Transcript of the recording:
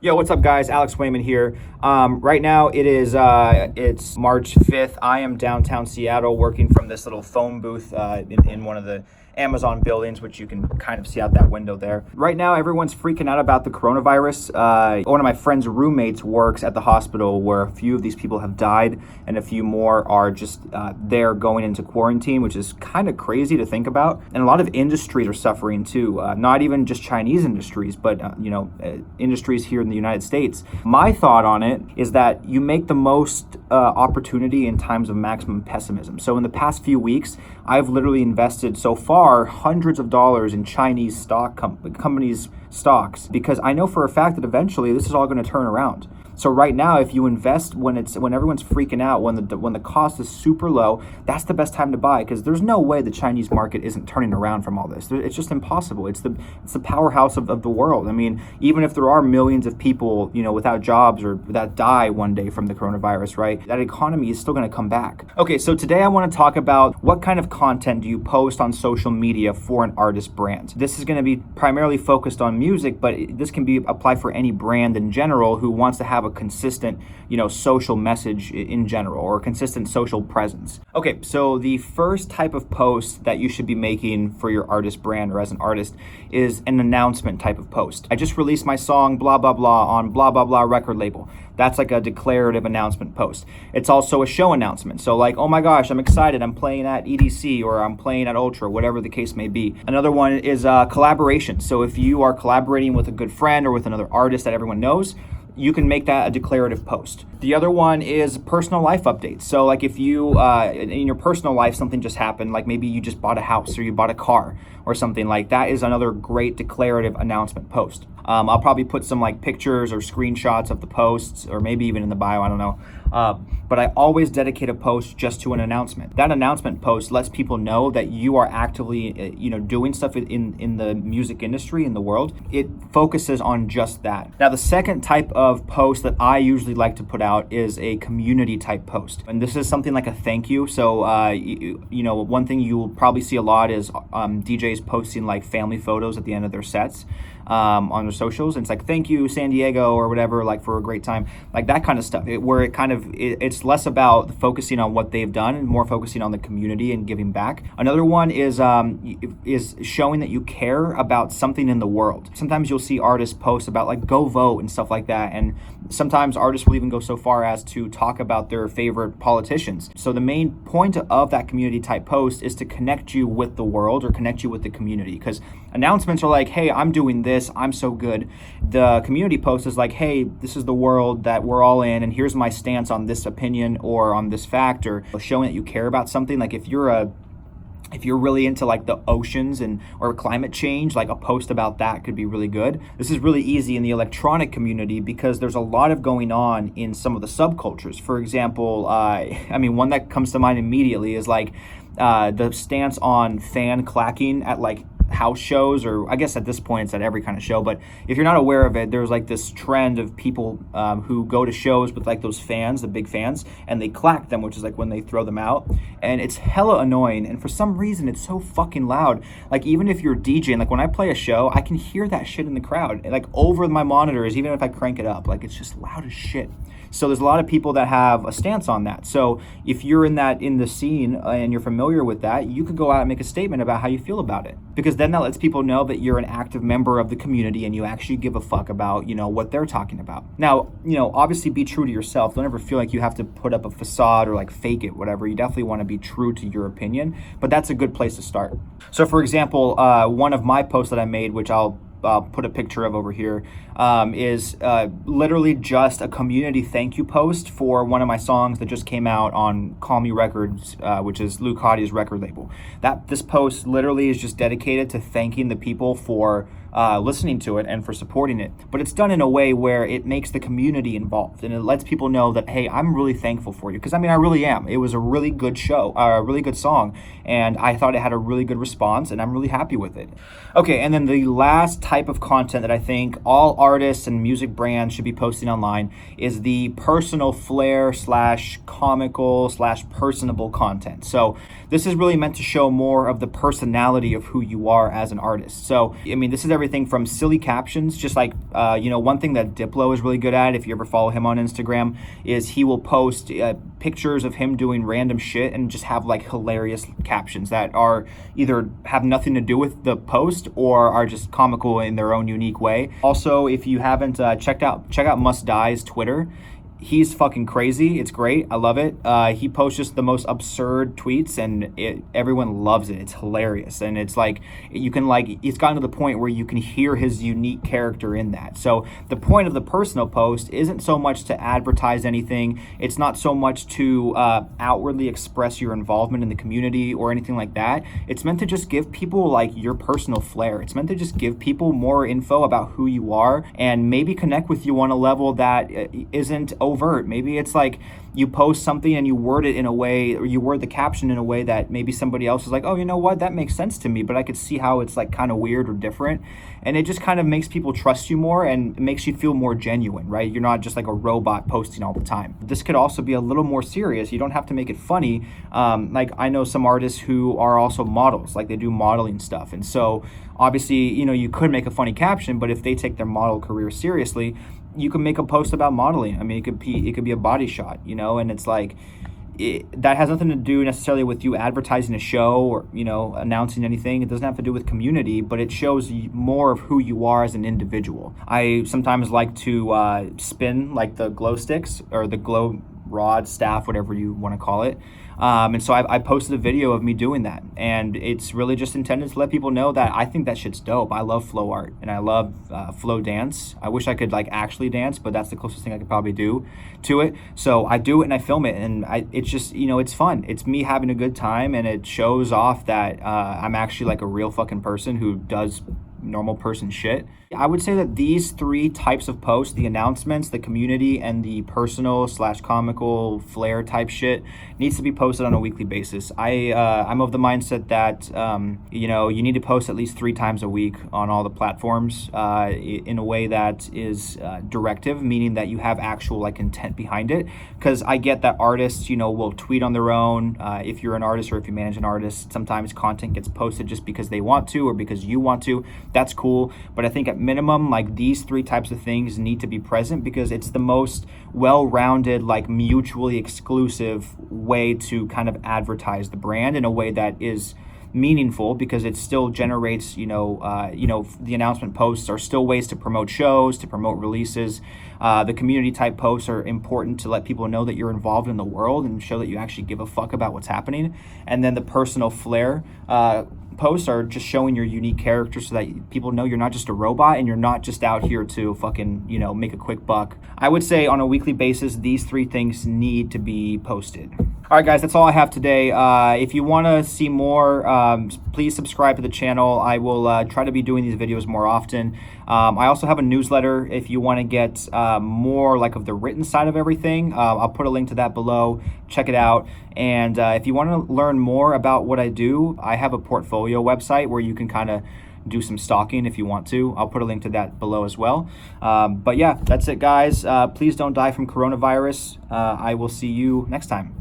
Yo, what's up, guys? Aleksey Weyman here. Right now, it's March 5th. I am downtown Seattle working from this little phone booth in one of the Amazon buildings, which you can kind of see out that window there. Right now, everyone's freaking out about the coronavirus. One of my friend's roommates works at the hospital where a few of these people have died and a few more are just there going into quarantine, which is kind of crazy to think about. And a lot of industries are suffering too, not even just Chinese industries, but industries here in the United States. My thought on it is that you make the most opportunity in times of maximum pessimism. So in the past few weeks, I've literally invested so far hundreds of dollars in Chinese companies' stocks because I know for a fact that eventually this is all going to turn around. So right now, if you invest when everyone's freaking out, when the cost is super low, that's the best time to buy because there's no way the Chinese market isn't turning around from all this. It's just impossible. It's the powerhouse of the world. I mean, even if there are millions of people, without jobs or that die one day from the coronavirus, right? That economy is still going to come back. Okay, so today I want to talk about what kind of content do you post on social media for an artist brand. This is going to be primarily focused on music, but this can be applied for any brand in general who wants to have a consistent, social message in general or a consistent social presence. Okay, so the first type of post that you should be making for your artist brand or as an artist is an announcement type of post. I just released my song blah blah blah on blah blah blah record label. That's like a declarative announcement post. It's also a show announcement. So like, oh my gosh, I'm excited. I'm playing at EDC or I'm playing at Ultra, whatever the case may be. Another one is collaboration. So if you are collaborating with a good friend or with another artist that everyone knows, you can make that a declarative post. The other one is personal life updates. So like if you, in your personal life, something just happened, like maybe you just bought a house or you bought a car or something like that is another great declarative announcement post. I'll probably put some like pictures or screenshots of the posts or maybe even in the bio, I don't know. But I always dedicate a post just to an announcement. That announcement post lets people know that you are actively, doing stuff in the music industry, in the world. It focuses on just that. Now, the second type of post that I usually like to put out is a community type post. And this is something like a thank you. So, one thing you'll probably see a lot is DJs posting like family photos at the end of their sets. On their socials, and it's like thank you San Diego or whatever, like for a great time, like that kind of stuff. It's less about focusing on what they've done and more focusing on the community and giving back. Another one is showing that you care about something in the world. Sometimes you'll see artists post about like go vote and stuff like that, and sometimes artists will even go so far as to talk about their favorite politicians. So the main point of that community type post is to connect you with the world or connect you with the community, because announcements are like, hey, I'm doing this, I'm so good. The community post is like, hey, this is the world that we're all in, and here's my stance on this opinion or on this fact, or showing that you care about something. Like if you're really into like the oceans or climate change, like a post about that could be really good. This is really easy in the electronic community because there's a lot of going on in some of the subcultures. For example, one that comes to mind immediately is like the stance on fan clacking at like house shows, or I guess at this point it's at every kind of show, but if you're not aware of it, there's like this trend of people who go to shows with like those fans, the big fans, and they clack them, which is like when they throw them out, and it's hella annoying, and for some reason it's so fucking loud. Like even if you're DJing, like when I play a show, I can hear that shit in the crowd, like over my monitors, even if I crank it up, like it's just loud as shit. So there's a lot of people that have a stance on that. So if you're in the scene and you're familiar with that, you could go out and make a statement about how you feel about it, because then that lets people know that you're an active member of the community and you actually give a fuck about, what they're talking about. Now, obviously be true to yourself. Don't ever feel like you have to put up a facade or like fake it, whatever. You definitely want to be true to your opinion, but that's a good place to start. So for example, one of my posts that I made, which I'll put a picture of over here, is literally just a community thank you post for one of my songs that just came out on Call Me Records, which is Lou Cotti's record label. This post literally is just dedicated to thanking the people for listening to it and for supporting it. But it's done in a way where it makes the community involved and it lets people know that, hey, I'm really thankful for you. Because I really am. It was a really good show, a really good song, and I thought it had a really good response, and I'm really happy with it. Okay, and then the last type of content that I think all artists and music brands should be posting online is the personal flair / comical / personable content. So this is really meant to show more of the personality of who you are as an artist. So, this is everything from silly captions, just like, one thing that Diplo is really good at, if you ever follow him on Instagram, is he will post pictures of him doing random shit and just have like hilarious captions that are either have nothing to do with the post or are just comical in their own unique way. Also, if you haven't check out Must Die's Twitter. He's fucking crazy. It's great. I love it. He posts just the most absurd tweets, and everyone loves it. It's hilarious, and it's like it's gotten to the point where you can hear his unique character in that. So the point of the personal post isn't so much to advertise anything. It's not so much to outwardly express your involvement in the community or anything like that. It's meant to just give people like your personal flair. It's meant to just give people more info about who you are and maybe connect with you on a level that isn't overt. Maybe it's like you post something and you word it in a way, or you word the caption in a way that maybe somebody else is like, oh, you know what, that makes sense to me, but I could see how it's like kind of weird or different. And it just kind of makes people trust you more and makes you feel more genuine, right? You're not just like a robot posting all the time. This could also be a little more serious. You don't have to make it funny. Like I know some artists who are also models, like they do modeling stuff. And so obviously, you could make a funny caption, but if they take their model career seriously, you can make a post about modeling. I mean, it could be a body shot, and it's like, that has nothing to do necessarily with you advertising a show or, announcing anything. It doesn't have to do with community, but it shows more of who you are as an individual. I sometimes like to spin like the glow sticks or the glow rod, staff, whatever you want to call it. And so I posted a video of me doing that, and it's really just intended to let people know that I think that shit's dope. I love flow art and I love flow dance. I wish I could like actually dance, but that's the closest thing I could probably do to it. So I do it and I film it, and it's just, it's fun. It's me having a good time, and it shows off that I'm actually like a real fucking person who does normal person shit. I would say that these three types of posts, the announcements, the community, and the personal / comical flair type shit, needs to be posted on a weekly basis. I'm of the mindset that you need to post at least 3 times a week on all the platforms in a way that is directive, meaning that you have actual like intent behind it. Because I get that artists will tweet on their own. If you're an artist or if you manage an artist, sometimes content gets posted just because they want to or because you want to. That's cool, but I think at minimum, like these 3 types of things need to be present, because it's the most well-rounded, like mutually exclusive way to kind of advertise the brand in a way that is meaningful, because it still generates, the announcement posts are still ways to promote shows, to promote releases. The community type posts are important to let people know that you're involved in the world and show that you actually give a fuck about what's happening. And then the personal flair posts are just showing your unique character so that people know you're not just a robot and you're not just out here to fucking, make a quick buck. I would say on a weekly basis, these 3 things need to be posted. All right, guys, that's all I have today. If you want to see more, please subscribe to the channel. I will try to be doing these videos more often. I also have a newsletter if you want to get more like of the written side of everything. I'll put a link to that below. Check it out. And if you want to learn more about what I do, I have a portfolio website where you can kind of do some stalking if you want to. I'll put a link to that below as well. But yeah, that's it, guys. Please don't die from coronavirus. I will see you next time.